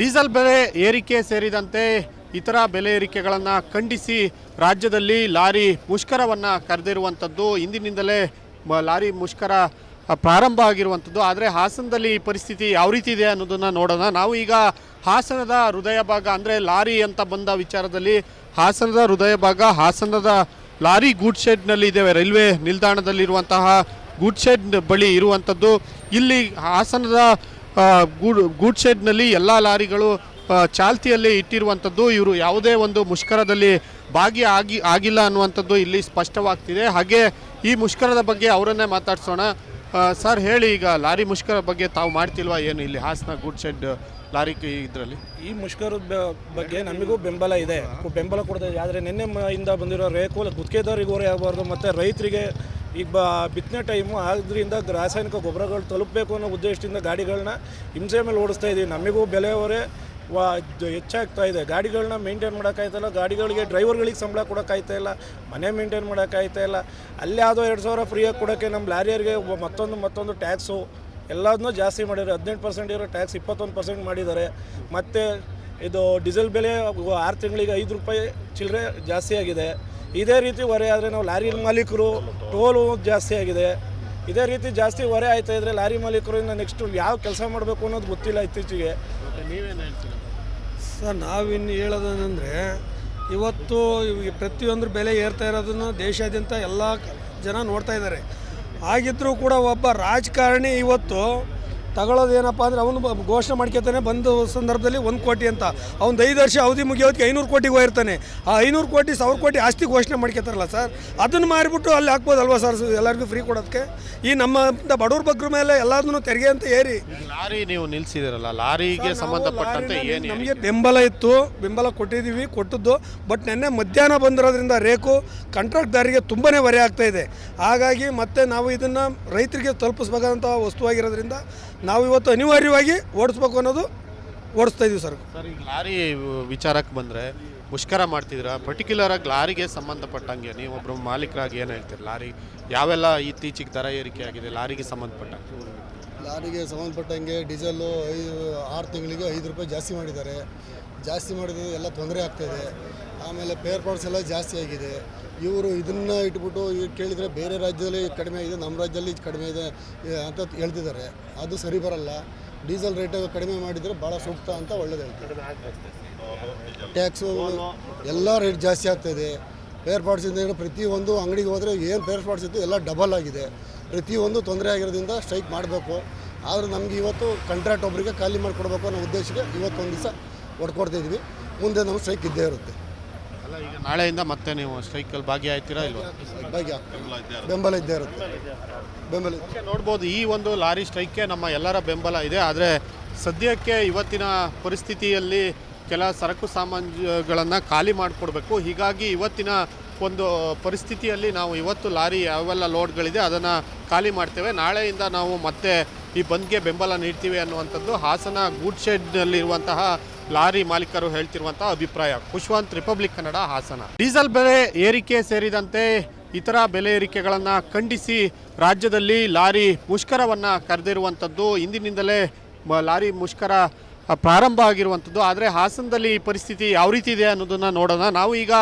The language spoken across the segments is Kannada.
ಡೀಸೆಲ್ ಬೆಲೆ ಏರಿಕೆ ಸೇರಿದಂತೆ ಇತರ ಬೆಲೆ ಏರಿಕೆಗಳನ್ನು ಖಂಡಿಸಿ ರಾಜ್ಯದಲ್ಲಿ ಲಾರಿ ಮುಷ್ಕರವನ್ನು ಕರೆದಿರುವಂಥದ್ದು ಇಂದಿನಿಂದಲೇ ಲಾರಿ ಮುಷ್ಕರ ಪ್ರಾರಂಭ ಆಗಿರುವಂಥದ್ದು. ಆದರೆ ಹಾಸನದಲ್ಲಿ ಈ ಪರಿಸ್ಥಿತಿ ಯಾವ ರೀತಿ ಇದೆ ಅನ್ನೋದನ್ನು ನೋಡೋಣ. ನಾವು ಈಗ ಹಾಸನದ ಹೃದಯ ಭಾಗ ಅಂದರೆ ಲಾರಿ ಅಂತ ಬಂದ ವಿಚಾರದಲ್ಲಿ ಹಾಸನದ ಹೃದಯ ಭಾಗ ಹಾಸನದ ಲಾರಿ ಗೂಡ್ ಶೆಡ್ನಲ್ಲಿ ಇದ್ದೇವೆ. ರೈಲ್ವೆ ನಿಲ್ದಾಣದಲ್ಲಿರುವಂತಹ ಗೂಡ್ ಶೆಡ್ ಬಳಿ ಇರುವಂಥದ್ದು. ಇಲ್ಲಿ ಹಾಸನದ ಗೂಡ್ ಶೆಡ್ನಲ್ಲಿ ಎಲ್ಲ ಲಾರಿಗಳು ಚಾಲ್ತಿಯಲ್ಲಿ ಇಟ್ಟಿರುವಂಥದ್ದು. ಇವರು ಯಾವುದೇ ಒಂದು ಮುಷ್ಕರದಲ್ಲಿ ಆಗಿಲ್ಲ ಅನ್ನುವಂಥದ್ದು ಇಲ್ಲಿ ಸ್ಪಷ್ಟವಾಗ್ತಿದೆ. ಹಾಗೆ ಈ ಮುಷ್ಕರದ ಬಗ್ಗೆ ಅವರನ್ನೇ ಮಾತಾಡ್ಸೋಣ. ಸರ್ ಹೇಳಿ, ಈಗ ಲಾರಿ ಮುಷ್ಕರ ಬಗ್ಗೆ ತಾವು ಮಾಡ್ತಿಲ್ವಾ ಏನು ಇಲ್ಲಿ ಹಾಸನ ಗೂಡ್ ಶೆಡ್ ಲಾರಿ ಇದರಲ್ಲಿ? ಈ ಮುಷ್ಕರದ ಬಗ್ಗೆ ನಮಗೂ ಬೆಂಬಲ ಇದೆ, ಬೆಂಬಲ ಕೊಡ್ತಾ ಇದೆ. ಆದರೆ ನಿನ್ನೆಯಿಂದ ಬಂದಿರೋ ರೇಕು ಗುತ್ತಿಗೆದಾರಿಗೆ ಹೊರೆ ಆಗಬಾರ್ದು ಮತ್ತು ರೈತರಿಗೆ ಈಗ ಬಿತ್ತನೆ ಟೈಮು ಆದ್ದರಿಂದ ರಾಸಾಯನಿಕ ಗೊಬ್ಬರಗಳು ತಲುಪಬೇಕು ಅನ್ನೋ ಉದ್ದೇಶದಿಂದ ಗಾಡಿಗಳನ್ನ ಹಿಂಸೆ ಮೇಲೆ ಓಡಿಸ್ತಾ ಇದ್ದೀವಿ. ನಮಗೂ ಬೆಲೆ ಹೊರೆ ಹೆಚ್ಚಾಗ್ತಾ ಇದೆ. ಗಾಡಿಗಳನ್ನ ಮೇಂಟೈನ್ ಮಾಡೋಕ್ಕಾಯ್ತಾಯಿಲ್ಲ, ಗಾಡಿಗಳಿಗೆ ಡ್ರೈವರ್ಗಳಿಗೆ ಸಂಬಳ ಕೊಡೋಕ್ಕಾಯ್ತಾಯಿಲ್ಲ, ಮನೆ ಮೇಂಟೈನ್ ಮಾಡೋಕ್ಕಾಯ್ತಾಯಿಲ್ಲ. ಅಲ್ಲಿ ಯಾವುದೋ 2,000 ಫ್ರೀಯಾಗಿ ಕೊಡೋಕ್ಕೆ ನಮ್ಮ ಲಾರಿಯರಿಗೆ ಮತ್ತೊಂದು ಟ್ಯಾಕ್ಸು ಎಲ್ಲದನ್ನೂ ಜಾಸ್ತಿ ಮಾಡಿದ್ದಾರೆ. 18% ಇರೋ ಟ್ಯಾಕ್ಸ್ 21% ಮಾಡಿದ್ದಾರೆ. ಮತ್ತು ಇದು ಡೀಸೆಲ್ ಬೆಲೆ 6 ತಿಂಗಳಿಗೆ 5 ರೂಪಾಯಿ ಚಿಲ್ಲರೆ ಜಾಸ್ತಿ ಆಗಿದೆ. ಇದೇ ರೀತಿ ಹೊರೆ ಆದರೆ ನಾವು ಲಾರಿ ಮಾಲೀಕರು ಟೋಲು ಜಾಸ್ತಿ ಆಗಿದೆ. ಇದೇ ರೀತಿ ಜಾಸ್ತಿ ಹೊರೆ ಆಯ್ತಾ ಇದ್ದರೆ ಲಾರಿ ಮಾಲೀಕರು ಇನ್ನು ನೆಕ್ಸ್ಟ್ ಯಾವ ಕೆಲಸ ಮಾಡಬೇಕು ಅನ್ನೋದು ಗೊತ್ತಿಲ್ಲ. ಇತ್ತೀಚೆಗೆ ನೀವೇನು ಹೇಳ್ತೀರ ಸರ್? ನಾವಿನ್ನು ಹೇಳೋದೇನೆಂದರೆ, ಇವತ್ತು ಪ್ರತಿಯೊಂದು ಬೆಲೆ ಏರ್ತಾ ಇರೋದನ್ನು ದೇಶಾದ್ಯಂತ ಎಲ್ಲ ಜನ ನೋಡ್ತಾ ಇದ್ದಾರೆ. ಆಗಿದ್ದರೂ ಕೂಡ ಒಬ್ಬ ರಾಜಕಾರಣಿ ಇವತ್ತು ತಗೊಳ್ಳೋದೇನಪ್ಪ ಅಂದರೆ ಅವನು ಘೋಷಣೆ ಮಾಡ್ಕೊತಾನೆ ಬಂದ ಸಂದರ್ಭದಲ್ಲಿ 1 ಕೋಟಿ ಅಂತ. ಅವ್ನು 5 ವರ್ಷ ಅವಧಿ ಮುಗಿಯೋದಕ್ಕೆ 500 ಕೋಟಿಗೆ ಹೋಗಿರ್ತಾನೆ. ಆ 500 ಕೋಟಿ 1000 ಕೋಟಿ ಆಸ್ತಿ ಘೋಷಣೆ ಮಾಡ್ಕೊತಾರಲ್ಲ ಸರ್, ಅದನ್ನು ಮಾರಿಬಿಟ್ಟು ಅಲ್ಲಿ ಹಾಕ್ಬೋದಲ್ವ ಸರ್ ಎಲ್ಲರಿಗೂ ಫ್ರೀ ಕೊಡೋದಕ್ಕೆ? ಈ ನಮ್ಮ ಬಡವ್ರ ಬಗ್ರ ಮೇಲೆ ಎಲ್ಲದನ್ನೂ ತೆರಿಗೆ ಅಂತ ಏರಿ ಲಾರಿ ನೀವು ನಿಲ್ಲಿಸಿದಿರಲ್ಲ, ಲಾರಿಗೆ ಸಂಬಂಧಪಟ್ಟಂತೆ ಏನು ನಮಗೆ ಬೆಂಬಲ ಇತ್ತು, ಬೆಂಬಲ ಕೊಟ್ಟಿದ್ದು. ಬಟ್ ನಿನ್ನೆ ಮಧ್ಯಾಹ್ನ ಬಂದಿರೋದ್ರಿಂದ ರೇಕು ಕಾಂಟ್ರಾಕ್ಟ್ದಾರಿಗೆ ತುಂಬಾ ಹೊರೆ ಆಗ್ತಾಯಿದೆ. ಹಾಗಾಗಿ ಮತ್ತೆ ನಾವು ಇದನ್ನು ರೈತರಿಗೆ ತಲುಪಿಸ್ಬೇಕಾದಂಥ ವಸ್ತುವಾಗಿರೋದ್ರಿಂದ ನಾವು ಇವತ್ತು ಅನಿವಾರ್ಯವಾಗಿ ಓಡಿಸ್ಬೇಕು ಅನ್ನೋದು ಓಡಿಸ್ತಾ ಇದ್ದೀವಿ ಸರ್. ಈಗ ಲಾರಿ ವಿಚಾರಕ್ಕೆ ಬಂದರೆ ಮುಷ್ಕರ ಮಾಡ್ತಿದ್ದೀರಾ, ಪರ್ಟಿಕ್ಯುಲರ್ ಆಗಿ ಲಾರಿಗೆ ಸಂಬಂಧಪಟ್ಟಂಗೆ ನೀವೊಬ್ಬರು ಮಾಲೀಕರಾಗಿ ಏನು ಹೇಳ್ತೀರಿ? ಲಾರಿ ಯಾವೆಲ್ಲ ಇತ್ತೀಚೆಗೆ ದರ ಏರಿಕೆ ಆಗಿದೆ ಲಾರಿಗೆ ಸಂಬಂಧಪಟ್ಟಂಗೆ? ಲಾರಿಗೆ ಸಂಬಂಧಪಟ್ಟಂಗೆ ಡೀಸೆಲ್ಲು 6 ತಿಂಗಳಿಗೆ 5 ರೂಪಾಯಿ ಜಾಸ್ತಿ ಮಾಡಿದ್ದಾರೆ. ಜಾಸ್ತಿ ಮಾಡಿದ್ರೆ ಎಲ್ಲ ತೊಂದರೆ ಆಗ್ತಾಯಿದೆ. ಆಮೇಲೆ ಪೇರ್ ಪಾರ್ಟ್ಸ್ ಎಲ್ಲ ಜಾಸ್ತಿ ಆಗಿದೆ. ಇವರು ಇದನ್ನು ಇಟ್ಬಿಟ್ಟು ಕೇಳಿದರೆ ಬೇರೆ ರಾಜ್ಯದಲ್ಲಿ ಕಡಿಮೆ ಇದೆ, ನಮ್ಮ ರಾಜ್ಯದಲ್ಲಿ ಕಡಿಮೆ ಇದೆ ಅಂತ ಹೇಳ್ತಿದ್ದಾರೆ. ಅದು ಸರಿ ಬರಲ್ಲ. ಡೀಸೆಲ್ ರೇಟ್ ಕಡಿಮೆ ಮಾಡಿದರೆ ಭಾಳ ಸೂಕ್ತ ಅಂತ ಒಳ್ಳೇದು ಹೇಳ್ತಾರೆ. ಟ್ಯಾಕ್ಸು ಎಲ್ಲ ರೇಟ್ ಜಾಸ್ತಿ ಆಗ್ತಾಯಿದೆ. ಪೇರ್ ಪಾರ್ಟ್ಸಿಂದ ಪ್ರತಿಯೊಂದು ಅಂಗಡಿಗೆ ಹೋದರೆ ಏನು ಪೇರ್ ಪಾರ್ಟ್ಸ್ ಇತ್ತು ಎಲ್ಲ ಡಬಲ್ ಆಗಿದೆ. ಪ್ರತಿಯೊಂದು ತೊಂದರೆ ಆಗಿರೋದ್ರಿಂದ ಸ್ಟ್ರೈಕ್ ಮಾಡಬೇಕು. ಆದರೆ ನಮಗೆ ಇವತ್ತು ಕಾಂಟ್ರಾಕ್ಟ್ ಒಬ್ಬರಿಗೆ ಖಾಲಿ ಮಾಡಿಕೊಡ್ಬೇಕು ಅನ್ನೋ ಉದ್ದೇಶಕ್ಕೆ ಇವತ್ತೊಂದು ದಿವಸ ಹೊಡ್ಕೊಡ್ತಾಯಿದ್ವಿ. ಮುಂದೆ ನಮ್ಮ ಸ್ಟ್ರೈಕ್ ಇದ್ದೇ ಇರುತ್ತೆ. ಅಲ್ಲ, ಈಗ ನಾಳೆಯಿಂದ ಮತ್ತೆ ನೀವು ಸ್ಟ್ರೈಕಲ್ಲಿ ಭಾಗಿಯಾಗ್ತೀರಾ ಇಲ್ವಾ? ಬೆಂಬಲ ಇದ್ದೇ ಇರುತ್ತೆ. ಬೆಂಬಲ ನೋಡ್ಬೋದು, ಈ ಒಂದು ಲಾರಿ ಸ್ಟ್ರೈಕ್ಗೆ ನಮ್ಮ ಎಲ್ಲರ ಬೆಂಬಲ ಇದೆ. ಆದರೆ ಸದ್ಯಕ್ಕೆ ಇವತ್ತಿನ ಪರಿಸ್ಥಿತಿಯಲ್ಲಿ ಕೆಲ ಸರಕು ಸಾಮಾನುಗಳನ್ನು ಖಾಲಿ ಮಾಡಿಕೊಡ್ಬೇಕು. ಹೀಗಾಗಿ ಇವತ್ತಿನ ಒಂದು ಪರಿಸ್ಥಿತಿಯಲ್ಲಿ ನಾವು ಇವತ್ತು ಲಾರಿ ಯಾವೆಲ್ಲ ಲೋಡ್ಗಳಿದೆ ಅದನ್ನು ಖಾಲಿ ಮಾಡ್ತೇವೆ. ನಾಳೆಯಿಂದ ನಾವು ಮತ್ತೆ ಈ ಬಂದ್ಗೆ ಬೆಂಬಲ ನೀಡ್ತೀವಿ ಅನ್ನುವಂಥದ್ದು ಹಾಸನ ಗೂಡ್ ಶೆಡ್ನಲ್ಲಿರುವಂತಹ ಲಾರಿ ಮಾಲೀಕರು ಹೇಳ್ತಿರುವಂತಹ ಅಭಿಪ್ರಾಯ. ಖುಷ್ವಂತ್, ರಿಪಬ್ಲಿಕ್ ಕನ್ನಡ, ಹಾಸನ. ಡೀಸೆಲ್ ಬೆಲೆ ಏರಿಕೆ ಸೇರಿದಂತೆ ಇತರ ಬೆಲೆ ಏರಿಕೆಗಳನ್ನು ಖಂಡಿಸಿ ರಾಜ್ಯದಲ್ಲಿ ಲಾರಿ ಮುಷ್ಕರವನ್ನು ಕರೆದಿರುವಂಥದ್ದು ಇಂದಿನಿಂದಲೇ ಲಾರಿ ಮುಷ್ಕರ ಪ್ರಾರಂಭ ಆಗಿರುವಂಥದ್ದು. ಆದರೆ ಹಾಸನದಲ್ಲಿ ಈ ಪರಿಸ್ಥಿತಿ ಯಾವ ರೀತಿ ಇದೆ ಅನ್ನೋದನ್ನು ನೋಡೋಣ. ನಾವು ಈಗ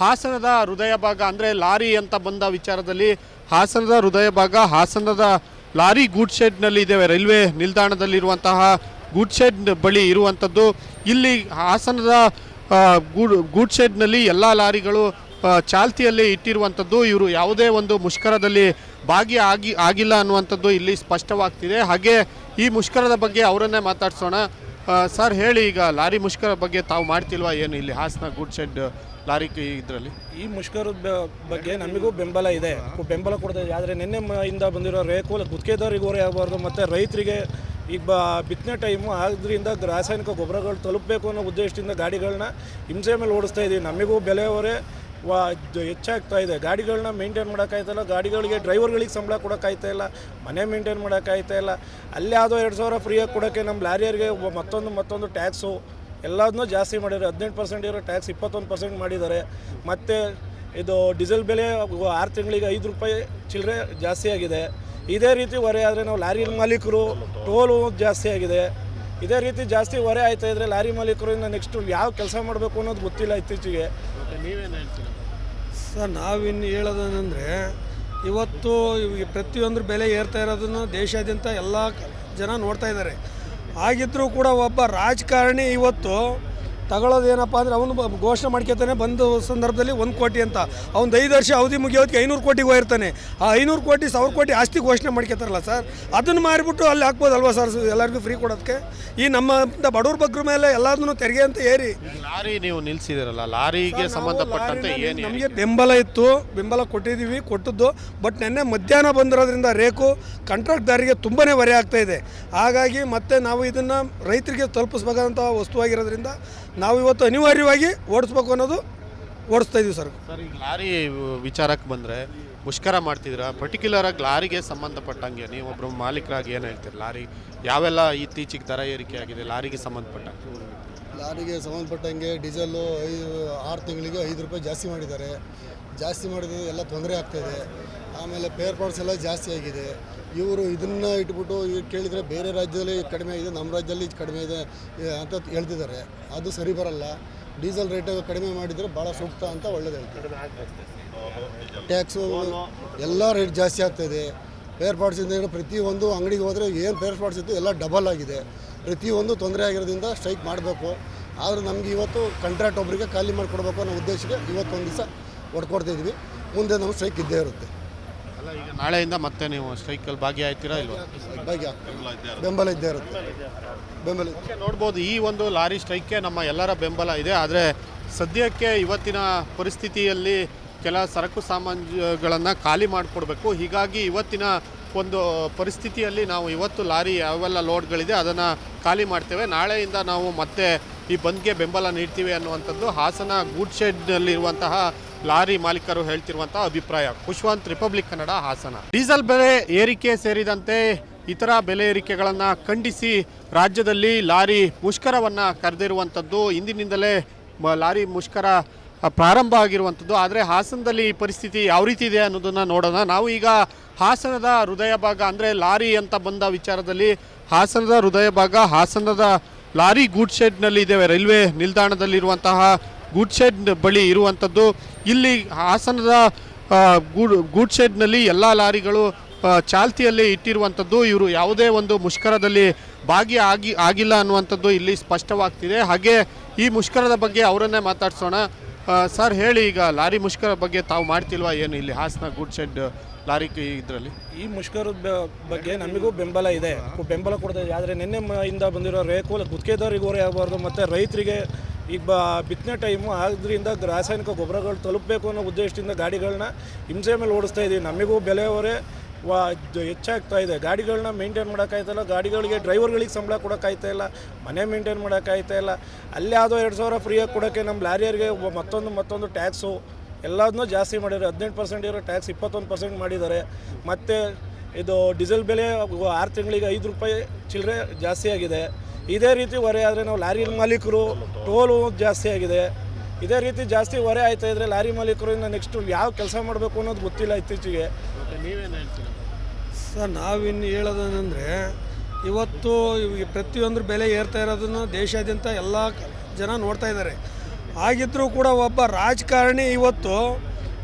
ಹಾಸನದ ಹೃದಯ ಭಾಗ ಅಂದರೆ ಲಾರಿ ಅಂತ ಬಂದ ವಿಚಾರದಲ್ಲಿ ಹಾಸನದ ಹೃದಯ ಭಾಗ ಹಾಸನದ ಲಾರಿ ಗೂಡ್ ಶೆಡ್ನಲ್ಲಿ ಇದ್ದೇವೆ. ರೈಲ್ವೆ ನಿಲ್ದಾಣದಲ್ಲಿರುವಂತಹ ಗೂಡ್ ಶೆಡ್ ಬಳಿ ಇರುವಂಥದ್ದು. ಇಲ್ಲಿ ಹಾಸನದ ಗೂಡ್ ಶೆಡ್ನಲ್ಲಿ ಎಲ್ಲ ಲಾರಿಗಳು ಚಾಲ್ತಿಯಲ್ಲಿ ಇಟ್ಟಿರುವಂಥದ್ದು. ಇವರು ಯಾವುದೇ ಒಂದು ಮುಷ್ಕರದಲ್ಲಿ ಆಗಿಲ್ಲ ಅನ್ನುವಂಥದ್ದು ಇಲ್ಲಿ ಸ್ಪಷ್ಟವಾಗ್ತಿದೆ. ಹಾಗೆ ಈ ಮುಷ್ಕರದ ಬಗ್ಗೆ ಅವರನ್ನೇ ಮಾತಾಡ್ಸೋಣ. ಸರ್ ಹೇಳಿ, ಈಗ ಲಾರಿ ಮುಷ್ಕರ ಬಗ್ಗೆ ತಾವು ಮಾಡ್ತಿಲ್ವಾ ಏನು ಇಲ್ಲಿ ಹಾಸನ ಗೂಡ್ ಶೆಡ್ ಲಾರಿ ಇದರಲ್ಲಿ? ಈ ಮುಷ್ಕರದ ಬಗ್ಗೆ ನಮಗೂ ಬೆಂಬಲ ಇದೆ, ಬೆಂಬಲ ಕೊಡ್ತಾ ಇದೆ. ಆದರೆ ನಿನ್ನೆಯಿಂದ ಬಂದಿರೋ ರೇಕು ಗುತ್ತಿಗೆದಾರಿಗೆ ಹೊರೆ ಆಗಬಾರ್ದು ಮತ್ತು ರೈತರಿಗೆ ಈಗ ಬಿತ್ತನೆ ಟೈಮು ಆದ್ದರಿಂದ ರಾಸಾಯನಿಕ ಗೊಬ್ಬರಗಳು ತಲುಪಬೇಕು ಅನ್ನೋ ಉದ್ದೇಶದಿಂದ ಗಾಡಿಗಳನ್ನ ಹಿಂಸೆ ಮೇಲೆ ಓಡಿಸ್ತಾ ಇದ್ದೀವಿ. ನಮಗೂ ಬೆಲೆ ಹೊರೆ ಹೆಚ್ಚಾಗ್ತಾ ಇದೆ. ಗಾಡಿಗಳನ್ನ ಮೇಂಟೈನ್ ಮಾಡೋಕ್ಕಾಯ್ತಾಯಿಲ್ಲ, ಗಾಡಿಗಳಿಗೆ ಡ್ರೈವರ್ಗಳಿಗೆ ಸಂಬಳ ಕೊಡೋಕ್ಕಾಯ್ತಾಯಿಲ್ಲ, ಮನೆ ಮೇಂಟೈನ್ ಮಾಡೋಕ್ಕಾಯ್ತಾಯಿಲ್ಲ. ಅಲ್ಲಿ ಯಾವುದೋ 2,000 ಫ್ರೀಯಾಗಿ ಕೊಡೋಕ್ಕೆ ನಮ್ಮ ಲಾರಿಯರಿಗೆ ಮತ್ತೊಂದು ಟ್ಯಾಕ್ಸು ಎಲ್ಲದನ್ನೂ ಜಾಸ್ತಿ ಮಾಡಿದ್ದಾರೆ. 18% ಇರೋ ಟ್ಯಾಕ್ಸ್ 21% ಮಾಡಿದ್ದಾರೆ. ಮತ್ತು ಇದು ಡೀಸೆಲ್ ಬೆಲೆ 6 ತಿಂಗಳಿಗೆ 5 ರೂಪಾಯಿ ಚಿಲ್ಲರೆ ಜಾಸ್ತಿ ಆಗಿದೆ. ಇದೇ ರೀತಿ ಹೊರೆ ಆದರೆ ನಾವು ಲಾರಿ ಮಾಲೀಕರು ಟೋಲು ಜಾಸ್ತಿ ಆಗಿದೆ. ಇದೇ ರೀತಿ ಜಾಸ್ತಿ ಹೊರೆ ಆಯ್ತಾ ಇದ್ರೆ ಲಾರಿ ಮಾಲೀಕರು ಇನ್ನು ನೆಕ್ಸ್ಟ್ ಯಾವ ಕೆಲಸ ಮಾಡಬೇಕು ಅನ್ನೋದು ಗೊತ್ತಿಲ್ಲ ಇತ್ತೀಚೆಗೆ. ನೀವೇನು ಹೇಳ್ತೀರಾ ಸರ್ ನಾವಿನ್ನು ಹೇಳೋದೇನೆಂದರೆ ಇವತ್ತು ಈ ಪ್ರತಿಯೊಂದು ಬೆಲೆ ಏರ್ತಾ ಇರೋದನ್ನು ದೇಶಾದ್ಯಂತ ಎಲ್ಲ ಜನ ನೋಡ್ತಾ ಇದ್ದಾರೆ. ಆಗಿದ್ದರೂ ಕೂಡ ಒಬ್ಬ ರಾಜಕಾರಣಿ ಇವತ್ತು ತಗೊಳ್ಳೋದೇನಪ್ಪ ಅಂದರೆ ಅವನು ಘೋಷಣೆ ಮಾಡ್ಕೊತಾನೆ ಬಂದ ಸಂದರ್ಭದಲ್ಲಿ 1 ಕೋಟಿ ಅಂತ, ಅವ್ನು 5 ವರ್ಷ ಅವಧಿ ಮುಗಿಯೋದಕ್ಕೆ 500 ಕೋಟಿಗೆ ಹೋಗಿರ್ತಾನೆ. ಆ 500 ಕೋಟಿ 1000 ಕೋಟಿ ಆಸ್ತಿ ಘೋಷಣೆ ಮಾಡ್ಕೊತಾರಲ್ಲ ಸರ್, ಅದನ್ನು ಮಾರಿಬಿಟ್ಟು ಅಲ್ಲಿ ಹಾಕ್ಬೋದಲ್ವ ಸರ್ ಎಲ್ಲರಿಗೂ ಫ್ರೀ ಕೊಡೋದಕ್ಕೆ. ಈ ನಮ್ಮ ಬಡವ್ರ ಬಗ್ರ ಮೇಲೆ ಎಲ್ಲದನ್ನೂ ತೆರಿಗೆ ಅಂತ ಏರಿ ಲಾರಿ ನೀವು ನಿಲ್ಸಿದಿರಲ್ಲ, ಲಾರಿಗೆ ಸಂಬಂಧಪಟ್ಟಂತೆ ಏನು ನಮಗೆ ಬೆಂಬಲ ಇತ್ತು, ಬೆಂಬಲ ಕೊಟ್ಟಿದ್ದು. ಬಟ್ ನಿನ್ನೆ ಮಧ್ಯಾಹ್ನ ಬಂದಿರೋದ್ರಿಂದ ರೇಕು ಕಾಂಟ್ರಾಕ್ಟ್ದಾರಿಗೆ ತುಂಬಾ ಹೊರೆ ಆಗ್ತಾ ಇದೆ. ಹಾಗಾಗಿ ಮತ್ತೆ ನಾವು ಇದನ್ನು ರೈತರಿಗೆ ತಲುಪಿಸ್ಬೇಕಾದಂಥ ವಸ್ತುವಾಗಿರೋದ್ರಿಂದ ನಾವು ಇವತ್ತು ಅನಿವಾರ್ಯವಾಗಿ ಓಡಿಸ್ಬೇಕು ಅನ್ನೋದು ಓಡಿಸ್ತಾ ಇದೀವಿ ಸರ್. ಸರ್ ಈಗ ಲಾರಿ ವಿಚಾರಕ್ಕೆ ಬಂದರೆ ಮುಷ್ಕರ ಮಾಡ್ತಿದ್ದೀರಾ, ಪರ್ಟಿಕ್ಯುಲರ್ ಆಗಿ ಲಾರಿಗೆ ಸಂಬಂಧಪಟ್ಟಂಗೆ ನೀವೊಬ್ಬರು ಮಾಲೀಕರಾಗಿ ಏನು ಹೇಳ್ತೀರಿ? ಲಾರಿ ಯಾವೆಲ್ಲ ಇತ್ತೀಚೆಗೆ ದರ ಏರಿಕೆ ಆಗಿದೆ ಲಾರಿಗೆ ಸಂಬಂಧಪಟ್ಟಂಗೆ? ಲಾರಿಗೆ ಸಂಬಂಧಪಟ್ಟಂಗೆ ಡೀಸೆಲ್ಲು 6 ತಿಂಗಳಿಗೆ 5 ರೂಪಾಯಿ ಜಾಸ್ತಿ ಮಾಡಿದ್ದಾರೆ. ಜಾಸ್ತಿ ಮಾಡಿದ್ರೆ ಎಲ್ಲ ತೊಂದರೆ ಆಗ್ತಾಯಿದೆ. ಆಮೇಲೆ ಪೇರ್ ಪಾರ್ಟ್ಸ್ ಎಲ್ಲ ಜಾಸ್ತಿ ಆಗಿದೆ. ಇವರು ಇದನ್ನು ಇಟ್ಬಿಟ್ಟು ಕೇಳಿದರೆ ಬೇರೆ ರಾಜ್ಯದಲ್ಲಿ ಕಡಿಮೆ ಇದೆ, ನಮ್ಮ ರಾಜ್ಯದಲ್ಲಿ ಕಡಿಮೆ ಇದೆ ಅಂತ ಹೇಳ್ತಿದ್ದಾರೆ. ಅದು ಸರಿ ಬರಲ್ಲ. ಡೀಸೆಲ್ ರೇಟ್ ಕಡಿಮೆ ಮಾಡಿದರೆ ಭಾಳ ಸೂಕ್ತ ಅಂತ ಒಳ್ಳೇದು ಹೇಳ್ತಾರೆ. ಟ್ಯಾಕ್ಸು ಎಲ್ಲ ರೇಟ್ ಜಾಸ್ತಿ ಆಗ್ತಾಯಿದೆ. ಪೇರ್ ಪಾರ್ಟ್ಸಿಂದ ಪ್ರತಿಯೊಂದು ಅಂಗಡಿಗೆ ಹೋದರೆ ಏನು ಪೇರ್ ಪಾರ್ಟ್ಸ್ ಇತ್ತು ಎಲ್ಲ ಡಬಲ್ ಆಗಿದೆ. ಪ್ರತಿಯೊಂದು ತೊಂದರೆ ಆಗಿರೋದ್ರಿಂದ ಸ್ಟ್ರೈಕ್ ಮಾಡಬೇಕು. ಆದರೆ ನಮಗೆ ಇವತ್ತು ಕಾಂಟ್ರಾಕ್ಟ್ ಒಬ್ಬರಿಗೆ ಖಾಲಿ ಮಾಡಿಕೊಡ್ಬೇಕು ಅನ್ನೋ ಉದ್ದೇಶಕ್ಕೆ ಇವತ್ತೊಂದು ದಿವಸ ಹೊಡ್ಕೊಡ್ತಾಯಿದ್ವಿ. ಮುಂದೆ ನಮ್ಮ ಸ್ಟ್ರೈಕ್ ಇದ್ದೇ ಇರುತ್ತೆ. ಅಲ್ಲ ಈಗ ನಾಳೆಯಿಂದ ಮತ್ತೆ ನೀವು ಸ್ಟ್ರೈಕಲ್ಲಿ ಭಾಗಿಯಾಗ್ತೀರಾ ಇಲ್ವಾ? ಬೆಂಬಲ ಇದ್ದೇ ಇರುತ್ತೆ. ಬೆಂಬಲ ನೋಡ್ಬೋದು, ಈ ಒಂದು ಲಾರಿ ಸ್ಟ್ರೈಕ್ಗೆ ನಮ್ಮ ಎಲ್ಲರ ಬೆಂಬಲ ಇದೆ. ಆದರೆ ಸದ್ಯಕ್ಕೆ ಇವತ್ತಿನ ಪರಿಸ್ಥಿತಿಯಲ್ಲಿ ಕೆಲ ಸರಕು ಸಾಮಾನುಗಳನ್ನು ಖಾಲಿ ಮಾಡಿಕೊಡ್ಬೇಕು. ಹೀಗಾಗಿ ಇವತ್ತಿನ ಒಂದು ಪರಿಸ್ಥಿತಿಯಲ್ಲಿ ನಾವು ಇವತ್ತು ಲಾರಿ ಯಾವೆಲ್ಲ ಲೋಡ್ಗಳಿದೆ ಅದನ್ನು ಖಾಲಿ ಮಾಡ್ತೇವೆ. ನಾಳೆಯಿಂದ ನಾವು ಮತ್ತೆ ಈ ಬಂದ್ಗೆ ಬೆಂಬಲ ನೀಡ್ತೀವಿ ಅನ್ನುವಂಥದ್ದು ಹಾಸನ ಗೂಡ್ ಶೆಡ್ನಲ್ಲಿರುವಂತಹ ಲಾರಿ ಮಾಲೀಕರು ಹೇಳ್ತಿರುವಂಥ ಅಭಿಪ್ರಾಯ. ಖುಷ್ವಂತ್, ರಿಪಬ್ಲಿಕ್ ಕನ್ನಡ, ಹಾಸನ. ಡೀಸೆಲ್ ಬೆಲೆ ಏರಿಕೆ ಸೇರಿದಂತೆ ಇತರ ಬೆಲೆ ಏರಿಕೆಗಳನ್ನು ಖಂಡಿಸಿ ರಾಜ್ಯದಲ್ಲಿ ಲಾರಿ ಮುಷ್ಕರವನ್ನು ಕರೆದಿರುವಂಥದ್ದು. ಇಂದಿನಿಂದಲೇ ಲಾರಿ ಮುಷ್ಕರ ಪ್ರಾರಂಭ ಆಗಿರುವಂಥದ್ದು. ಆದರೆ ಹಾಸನದಲ್ಲಿ ಈ ಪರಿಸ್ಥಿತಿ ಯಾವ ರೀತಿ ಇದೆ ಅನ್ನೋದನ್ನು ನೋಡೋಣ. ನಾವು ಈಗ ಹಾಸನದ ಹೃದಯ ಭಾಗ ಅಂದರೆ ಲಾರಿ ಅಂತ ಬಂದ ವಿಚಾರದಲ್ಲಿ ಹಾಸನದ ಹೃದಯ ಭಾಗ ಹಾಸನದ ಲಾರಿ ಗೂಡ್ ಶೆಡ್ನಲ್ಲಿ ಇದ್ದೇವೆ. ರೈಲ್ವೆ ನಿಲ್ದಾಣದಲ್ಲಿರುವಂತಹ ಗೂಡ್ ಶೆಡ್ ಬಳಿ ಇರುವಂಥದ್ದು. ಇಲ್ಲಿ ಹಾಸನದ ಗೂಡ್ ಶೆಡ್ನಲ್ಲಿ ಎಲ್ಲ ಲಾರಿಗಳು ಚಾಲ್ತಿಯಲ್ಲಿ ಇಟ್ಟಿರುವಂಥದ್ದು. ಇವರು ಯಾವುದೇ ಒಂದು ಮುಷ್ಕರದಲ್ಲಿ ಆಗಿಲ್ಲ ಅನ್ನುವಂಥದ್ದು ಇಲ್ಲಿ ಸ್ಪಷ್ಟವಾಗ್ತಿದೆ. ಹಾಗೆ ಈ ಮುಷ್ಕರದ ಬಗ್ಗೆ ಅವರನ್ನೇ ಮಾತಾಡ್ಸೋಣ. ಸರ್ ಹೇಳಿ, ಈಗ ಲಾರಿ ಮುಷ್ಕರ ಬಗ್ಗೆ ತಾವು ಮಾಡ್ತಿಲ್ವಾ ಏನು ಇಲ್ಲಿ ಹಾಸನ ಗೂಡ್ ಶೆಡ್ ಲಾರಿ ಇದರಲ್ಲಿ? ಈ ಮುಷ್ಕರದ ಬಗ್ಗೆ ನಮಗೂ ಬೆಂಬಲ ಇದೆ, ಬೆಂಬಲ ಕೊಡ್ತಾ ಇದೆ. ಆದರೆ ನಿನ್ನೆ ಇಂದ ಬಂದಿರೋ ರೇಕು ಗುತ್ತಿಗೆದಾರಿಗೆ ಹೊರೆ ಆಗಬಾರ್ದು, ಮತ್ತು ರೈತರಿಗೆ ಈಗ ಬಿತ್ತನೆ ಟೈಮು ಆದ್ದರಿಂದ ರಾಸಾಯನಿಕ ಗೊಬ್ಬರಗಳು ತಲುಪಬೇಕು ಅನ್ನೋ ಉದ್ದೇಶದಿಂದ ಗಾಡಿಗಳನ್ನ ಹಿಂಸೆ ಮೇಲೆ ಓಡಿಸ್ತಾ ಇದ್ದೀವಿ. ನಮಗೂ ಬೆಲೆ ಹೊರೆ ಹೆಚ್ಚಾಗ್ತಾ ಇದೆ. ಗಾಡಿಗಳನ್ನ ಮೇಂಟೈನ್ ಮಾಡೋಕ್ಕಾಯ್ತಾಯಿಲ್ಲ, ಗಾಡಿಗಳಿಗೆ ಡ್ರೈವರ್ಗಳಿಗೆ ಸಂಬಳ ಕೊಡೋಕ್ಕಾಯ್ತಾ ಇಲ್ಲ, ಮನೆ ಮೇಂಟೈನ್ ಮಾಡೋಕ್ಕಾಯ್ತಾ ಇಲ್ಲ. ಅಲ್ಲಿ ಯಾವುದೋ 2000 ಫ್ರೀಯಾಗಿ ಕೊಡೋಕ್ಕೆ ನಮ್ಮ ಲಾರಿಯರಿಗೆ ಮತ್ತೊಂದು ಟ್ಯಾಕ್ಸು ಎಲ್ಲದನ್ನೂ ಜಾಸ್ತಿ ಮಾಡಿದ್ದಾರೆ. 18% ಇರೋ ಟ್ಯಾಕ್ಸ್ 21% ಮಾಡಿದ್ದಾರೆ. ಮತ್ತು ಇದು ಡೀಸೆಲ್ ಬೆಲೆ 6 ತಿಂಗಳಿಗೆ 5 ರೂಪಾಯಿ ಚಿಲ್ಲರೆ ಜಾಸ್ತಿ ಆಗಿದೆ. ಇದೇ ರೀತಿ ಹೊರೆ ಆದರೆ ನಾವು ಲಾರಿ ಮಾಲೀಕರು ಟೋಲು ಜಾಸ್ತಿ ಆಗಿದೆ. ಇದೇ ರೀತಿ ಜಾಸ್ತಿ ಹೊರೆ ಆಯ್ತಾ ಇದ್ರೆ ಲಾರಿ ಮಾಲೀಕರು ಇನ್ನು ನೆಕ್ಸ್ಟ್ ಯಾವ ಕೆಲಸ ಮಾಡಬೇಕು ಅನ್ನೋದು ಗೊತ್ತಿಲ್ಲ ಇತ್ತೀಚೆಗೆ. ನೀವೇನು ಹೇಳ್ತೀರಾ? ಸರ್ ನಾವಿನ್ನು ಹೇಳೋದೇನೆಂದರೆ ಇವತ್ತು ಈ ಪ್ರತಿಯೊಂದು ಬೆಲೆ ಏರ್ತಾ ಇರೋದನ್ನು ದೇಶಾದ್ಯಂತ ಎಲ್ಲ ಜನ ನೋಡ್ತಾ ಇದ್ದಾರೆ. ಆಗಿದ್ದರೂ ಕೂಡ ಒಬ್ಬ ರಾಜಕಾರಣಿ ಇವತ್ತು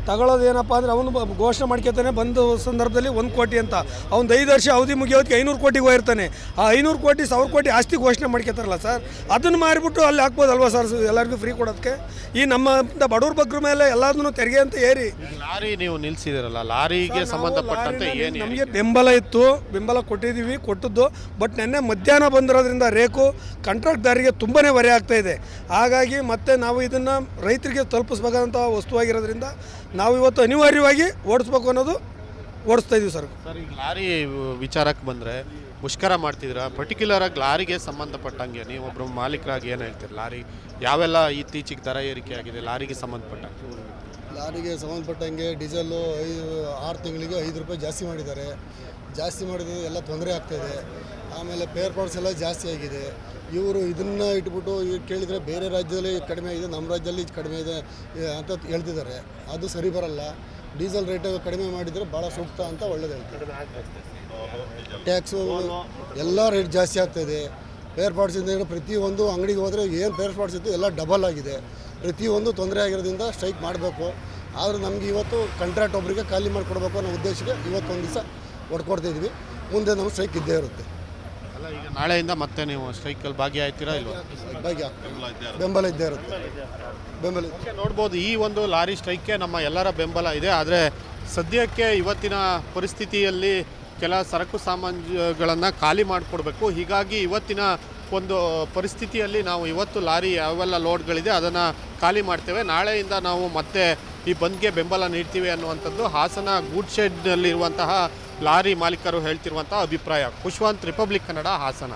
ತಗೊಳ್ಳೋದೇನಪ್ಪ ಅಂದರೆ ಅವನು ಘೋಷಣೆ ಮಾಡ್ಕೊತಾನೆ ಬಂದ ಸಂದರ್ಭದಲ್ಲಿ 1 ಕೋಟಿ ಅಂತ, ಅವ್ನು 5 ವರ್ಷ ಅವಧಿ ಮುಗಿಯೋದಕ್ಕೆ 500 ಕೋಟಿಗೆ ಹೋಗಿರ್ತಾನೆ. ಆ 500 ಕೋಟಿ 1000 ಕೋಟಿ ಆಸ್ತಿ ಘೋಷಣೆ ಮಾಡ್ಕೊತಾರಲ್ಲ ಸರ್, ಅದನ್ನು ಮಾರಿಬಿಟ್ಟು ಅಲ್ಲಿ ಹಾಕ್ಬೋದಲ್ವ ಸರ್ ಎಲ್ಲರಿಗೂ ಫ್ರೀ ಕೊಡೋದಕ್ಕೆ. ಈ ನಮ್ಮ ಬಡವ್ರ ಬಗ್ರ ಮೇಲೆ ಎಲ್ಲದನ್ನೂ ತೆರಿಗೆ ಅಂತ ಏರಿ ಲಾರಿ ನೀವು ನಿಲ್ಸಿದಿರಲ್ಲ, ಲಾರಿಗೆ ಸಂಬಂಧಪಟ್ಟಂತೆ ಏನು ನಮಗೆ ಬೆಂಬಲ ಇತ್ತು, ಬೆಂಬಲ ಕೊಟ್ಟಿದ್ದು. ಬಟ್ ನಿನ್ನೆ ಮಧ್ಯಾಹ್ನ ಬಂದಿರೋದ್ರಿಂದ ರೇಕು ಕಾಂಟ್ರಾಕ್ಟ್ದಾರಿಗೆ ತುಂಬಾ ಹೊರೆ ಆಗ್ತಾ ಇದೆ. ಹಾಗಾಗಿ ಮತ್ತೆ ನಾವು ಇದನ್ನು ರೈತರಿಗೆ ತಲುಪಿಸ್ಬೇಕಾದಂಥ ವಸ್ತುವಾಗಿರೋದ್ರಿಂದ ನಾವು ಇವತ್ತು ಅನಿವಾರ್ಯವಾಗಿ ಓಡಿಸ್ಬೇಕು ಅನ್ನೋದು ಓಡಿಸ್ತಾ ಇದೀವಿ ಸರ್. ಸರ್ ಈಗ ಲಾರಿ ವಿಚಾರಕ್ಕೆ ಬಂದರೆ ಮುಷ್ಕರ ಮಾಡ್ತಿದ್ದೀರಾ, ಪರ್ಟಿಕ್ಯುಲರ್ ಆಗಿ ಲಾರಿಗೆ ಸಂಬಂಧಪಟ್ಟಂಗೆ ನೀವೊಬ್ಬರು ಮಾಲೀಕರಾಗಿ ಏನು ಹೇಳ್ತೀರಿ? ಲಾರಿ ಯಾವೆಲ್ಲ ಇತ್ತೀಚೆಗೆ ದರ ಏರಿಕೆ ಆಗಿದೆ ಲಾರಿಗೆ ಸಂಬಂಧಪಟ್ಟಂಗೆ? ಲಾರಿಗೆ ಸಂಬಂಧಪಟ್ಟಂಗೆ ಡೀಸೆಲ್ಲು 6 ತಿಂಗಳಿಗೆ 5 ರೂಪಾಯಿ ಜಾಸ್ತಿ ಮಾಡಿದ್ದಾರೆ. ಜಾಸ್ತಿ ಮಾಡಿದ್ರೆ ಎಲ್ಲ ತೊಂದರೆ ಆಗ್ತಾಯಿದೆ. ಆಮೇಲೆ ಪೇರ್ ಪಾರ್ಟ್ಸ್ ಎಲ್ಲ ಜಾಸ್ತಿ ಆಗಿದೆ. ಇವರು ಇದನ್ನು ಇಟ್ಬಿಟ್ಟು ಕೇಳಿದರೆ ಬೇರೆ ರಾಜ್ಯದಲ್ಲಿ ಕಡಿಮೆ ಇದೆ, ನಮ್ಮ ರಾಜ್ಯದಲ್ಲಿ ಕಡಿಮೆ ಇದೆ ಅಂತ ಹೇಳ್ತಿದ್ದಾರೆ. ಅದು ಸರಿ ಬರಲ್ಲ. ಡೀಸೆಲ್ ರೇಟ್ ಕಡಿಮೆ ಮಾಡಿದರೆ ಭಾಳ ಸೂಕ್ತ ಅಂತ ಒಳ್ಳೇದು ಹೇಳ್ತಾರೆ. ಟ್ಯಾಕ್ಸು ಎಲ್ಲ ರೇಟ್ ಜಾಸ್ತಿ ಆಗ್ತಾಯಿದೆ. ಪೇರ್ ಪಾರ್ಟ್ಸಿಂದ ಹಿಡಿದು ಪ್ರತಿಯೊಂದು ಅಂಗಡಿಗೆ ಹೋದರೆ ಏನು ಪೇರ್ ಪಾರ್ಟ್ಸ್ ಇತ್ತು ಎಲ್ಲ ಡಬಲ್ ಆಗಿದೆ. ಪ್ರತಿಯೊಂದು ತೊಂದರೆ ಆಗಿರೋದ್ರಿಂದ ಸ್ಟ್ರೈಕ್ ಮಾಡಬೇಕು. ಆದರೆ ನಮಗೆ ಇವತ್ತು ಕಾಂಟ್ರಾಕ್ಟ್ ಒಬ್ಬರಿಗೆ ಖಾಲಿ ಮಾಡಿಕೊಡ್ಬೇಕು ಅನ್ನೋ ಉದ್ದೇಶಕ್ಕೆ ಇವತ್ತೊಂದು ದಿವಸ ಹೊಡ್ಕೊಡ್ತಿದ್ವಿ. ಮುಂದೆ ನಮ್ಮ ಸ್ಟ್ರೈಕ್ ಇದ್ದೇ ಇರುತ್ತೆ. ಅಲ್ಲ, ಈಗ ನಾಳೆಯಿಂದ ಮತ್ತೆ ನೀವು ಸ್ಟ್ರೈಕಲ್ಲಿ ಭಾಗಿಯಾಗ್ತೀರಾ ಇಲ್ವಾ? ಬೆಂಬಲ ಇದ್ದೇ ಇರುತ್ತೆ. ಬೆಂಬಲ ನೋಡ್ಬೋದು, ಈ ಒಂದು ಲಾರಿ ಸ್ಟ್ರೈಕ್ಗೆ ನಮ್ಮ ಎಲ್ಲರ ಬೆಂಬಲ ಇದೆ. ಆದರೆ ಸದ್ಯಕ್ಕೆ ಇವತ್ತಿನ ಪರಿಸ್ಥಿತಿಯಲ್ಲಿ ಕೆಲ ಸರಕು ಸಾಮಾನುಗಳನ್ನು ಖಾಲಿ ಮಾಡಿಕೊಡ್ಬೇಕು. ಹೀಗಾಗಿ ಇವತ್ತಿನ ಒಂದು ಪರಿಸ್ಥಿತಿಯಲ್ಲಿ ನಾವು ಇವತ್ತು ಲಾರಿ ಯಾವೆಲ್ಲ ಲೋಡ್ಗಳಿದೆ ಅದನ್ನು ಖಾಲಿ ಮಾಡ್ತೇವೆ. ನಾಳೆಯಿಂದ ನಾವು ಮತ್ತೆ ಈ ಬಂದ್ಗೆ ಬೆಂಬಲ ನೀಡ್ತೀವಿ ಅನ್ನುವಂಥದ್ದು ಹಾಸನ ಗೂಡ್ ಶೆಡ್ನಲ್ಲಿರುವಂತಹ ಲಾರಿ ಮಾಲೀಕರು ಹೇಳ್ತಿರುವಂಥ ಅಭಿಪ್ರಾಯ. ಖುಷ್ವಂತ್, ರಿಪಬ್ಲಿಕ್ ಕನ್ನಡ, ಹಾಸನ.